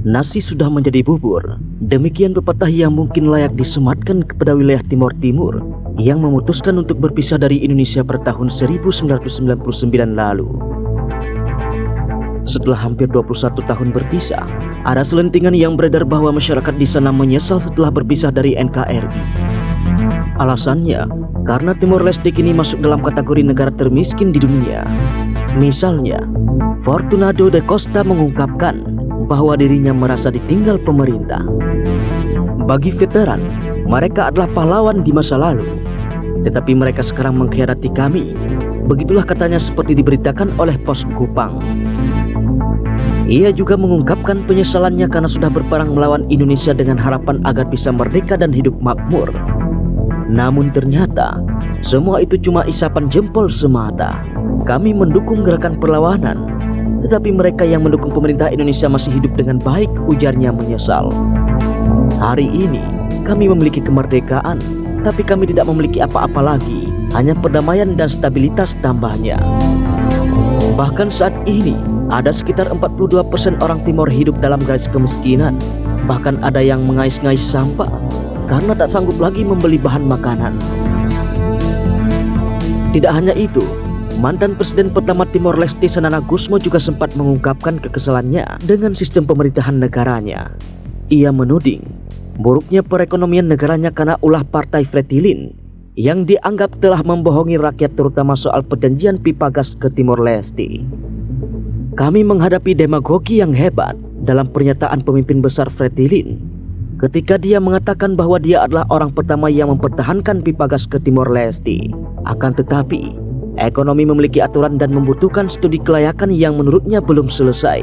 nasi sudah menjadi bubur. Demikian pepatah yang mungkin layak disematkan kepada wilayah Timur-Timur yang memutuskan untuk berpisah dari Indonesia pada tahun 1999 lalu. Setelah hampir 21 tahun berpisah, ada selentingan yang beredar bahwa masyarakat di sana menyesal setelah berpisah dari NKRI. Alasannya, karena Timor Leste kini masuk dalam kategori negara termiskin di dunia. Misalnya, Fortunado da Costa mengungkapkan bahwa dirinya merasa ditinggal pemerintah. Bagi veteran, mereka adalah pahlawan di masa lalu, tetapi mereka sekarang mengkhianati kami. Begitulah katanya seperti diberitakan oleh Pos Kupang. Ia juga mengungkapkan penyesalannya karena sudah berperang melawan Indonesia dengan harapan agar bisa merdeka dan hidup makmur. Namun ternyata, semua itu cuma isapan jempol semata. Kami mendukung gerakan perlawanan, tetapi mereka yang mendukung pemerintah Indonesia masih hidup dengan baik, ujarnya menyesal. Hari ini, kami memiliki kemerdekaan, tapi kami tidak memiliki apa-apa lagi, hanya perdamaian dan stabilitas tambahnya. Bahkan saat ini, ada sekitar 42% orang Timor hidup dalam garis kemiskinan. Bahkan ada yang mengais-ngais sampah karena tak sanggup lagi membeli bahan makanan. Tidak hanya itu, mantan Presiden pertama Timor Leste Xanana Gusmo juga sempat mengungkapkan kekesalannya dengan sistem pemerintahan negaranya. Ia menuding buruknya perekonomian negaranya karena ulah Partai Fretilin yang dianggap telah membohongi rakyat terutama soal perjanjian pipa gas ke Timor Leste. Kami menghadapi demagogi yang hebat dalam pernyataan pemimpin besar Fretilin ketika dia mengatakan bahwa dia adalah orang pertama yang mempertahankan pipa gas ke Timor Leste. Akan tetapi, ekonomi memiliki aturan dan membutuhkan studi kelayakan yang menurutnya belum selesai.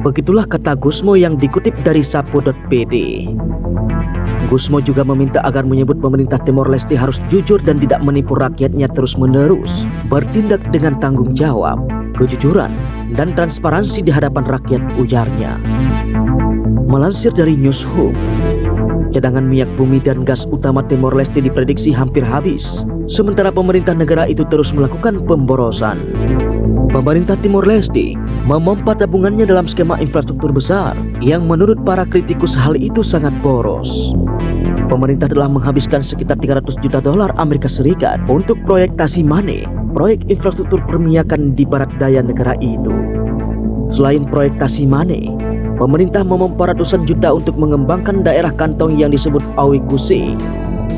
Begitulah kata Gusmo yang dikutip dari sapo.pt. Gusmo juga meminta agar menyebut pemerintah Timor Leste harus jujur dan tidak menipu rakyatnya terus-menerus, bertindak dengan tanggung jawab, kejujuran, dan transparansi di hadapan rakyat, ujarnya. Melansir dari Newshub, cadangan minyak bumi dan gas utama Timor Leste diprediksi hampir habis, sementara pemerintah negara itu terus melakukan pemborosan. Pemerintah Timor Leste memompa tabungannya dalam skema infrastruktur besar yang menurut para kritikus hal itu sangat boros. Pemerintah telah menghabiskan sekitar 300 juta dolar Amerika Serikat untuk proyek Tasimane, proyek infrastruktur perminyakan di barat daya negara itu. Selain proyek Tasimane, pemerintah memompa ratusan juta untuk mengembangkan daerah kantong yang disebut Awikuse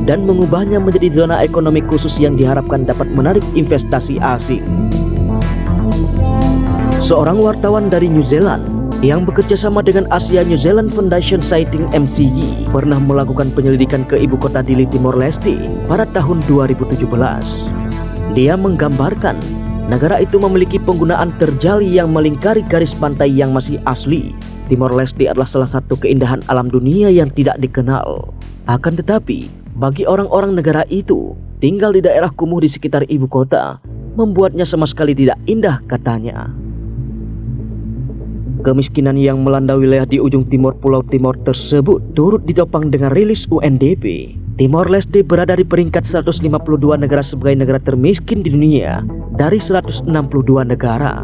dan mengubahnya menjadi zona ekonomi khusus yang diharapkan dapat menarik investasi asing. Seorang wartawan dari New Zealand yang bekerja sama dengan Asia New Zealand Foundation Sighting MCY pernah melakukan penyelidikan ke ibu kota Dili, Timor Leste pada tahun 2017. Dia menggambarkan negara itu memiliki penggunaan terjali yang melingkari garis pantai yang masih asli. Timor Leste adalah salah satu keindahan alam dunia yang tidak dikenal. Akan tetapi, bagi orang-orang negara itu, tinggal di daerah kumuh di sekitar ibu kota membuatnya sama sekali tidak indah, katanya. Kemiskinan yang melanda wilayah di ujung timur Pulau Timor tersebut turut ditopang dengan rilis UNDP. Timor Leste berada di peringkat 152 negara sebagai negara termiskin di dunia dari 162 negara.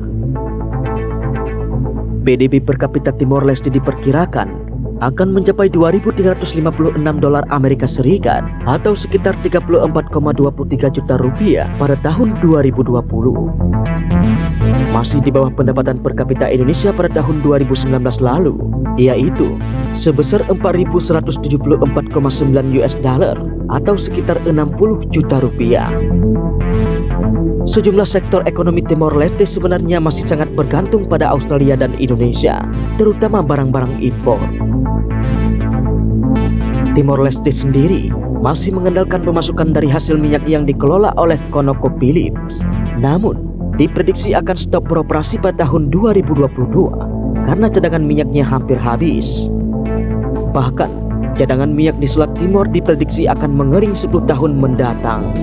PDB per kapita Timor Leste diperkirakan akan mencapai 2.356 dolar Amerika Serikat atau sekitar 34,23 juta rupiah pada tahun 2020. Masih di bawah pendapatan per kapita Indonesia pada tahun 2019 lalu, yaitu sebesar 4.174,9 US dollar atau sekitar 60 juta rupiah. Sejumlah sektor ekonomi Timor Leste sebenarnya masih sangat bergantung pada Australia dan Indonesia, terutama barang-barang impor. Timor Leste sendiri masih mengandalkan pemasukan dari hasil minyak yang dikelola oleh ConocoPhillips. Namun, diprediksi akan stop beroperasi pada tahun 2022 karena cadangan minyaknya hampir habis. Bahkan, cadangan minyak di Selat Timor diprediksi akan mengering 10 tahun mendatang.